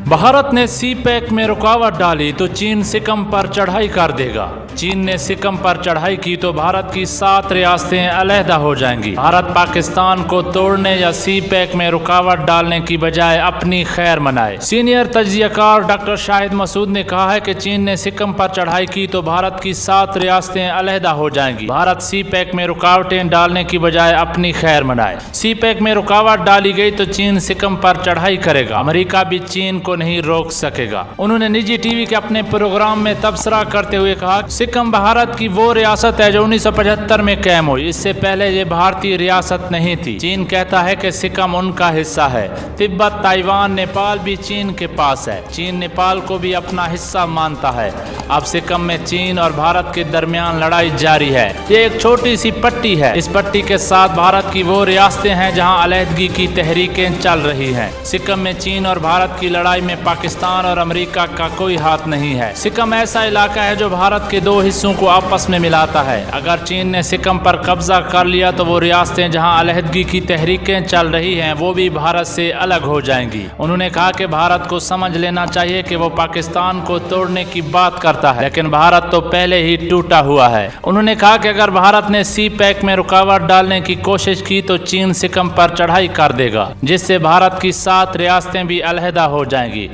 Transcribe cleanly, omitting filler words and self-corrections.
भारत ने सी पैक में रुकावट डाली तो चीन सिकम पर चढ़ाई कर देगा। चीन ने सिकम पर चढ़ाई की तो भारत की 7 रियासतें अलहदा हो जाएंगी। भारत पाकिस्तान को तोड़ने या सी पैक में रुकावट डालने की बजाय अपनी खैर मनाए। सीनियर तज्जियाकार डॉक्टर शाहिद मसूद ने कहा है कि चीन ने सिकम पर चढ़ाई की तो भारत की 7 रियासतें अलहदा हो जाएंगी। भारत सी पैक में रुकावटें डालने की बजाय अपनी खैर मनाए। सी पैक में रुकावट डाली गई तो चीन सिकम पर चढ़ाई करेगा। अमेरिका भी चीन को नहीं रोक सकेगा। उन्होंने निजी टीवी के अपने प्रोग्राम में तबसरा करते हुए कहा, सिक्किम भारत की वो रियासत है जो 1975 में कायम हुई। इससे पहले ये भारतीय रियासत नहीं थी। चीन कहता है कि सिक्किम उनका हिस्सा है। तिब्बत, ताइवान, नेपाल भी चीन के पास है। चीन नेपाल को भी अपना हिस्सा मानता है। अब सिक्किम में चीन और भारत के दरमियान लड़ाई जारी है। ये एक छोटी सी पट्टी है। इस पट्टी के साथ भारत की वो रियासतें हैं जहां अलहदगी की तहरीकें चल रही हैं। सिक्किम में चीन और भारत की लड़ाई में पाकिस्तान और अमेरिका का कोई हाथ नहीं है। सिक्किम ऐसा इलाका है जो भारत के 2 हिस्सों को आपस में मिलाता है। अगर चीन ने सिक्किम पर कब्जा कर लिया तो वो रियासतें जहां अलहदगी की तहरीकें चल रही हैं वो भी भारत से अलग हो जाएंगी। उन्होंने कहा कि भारत को समझ लेना चाहिए कि वो पाकिस्तान को तोड़ने की बात करता है, लेकिन भारत तो पहले ही टूटा हुआ है। उन्होंने कहा कि अगर भारत ने सी पैक में रुकावट डालने की कोशिश की तो चीन सिक्किम पर चढ़ाई कर देगा, जिससे भारत की 7 रियासतें भी अलहदा हो जाएंगी।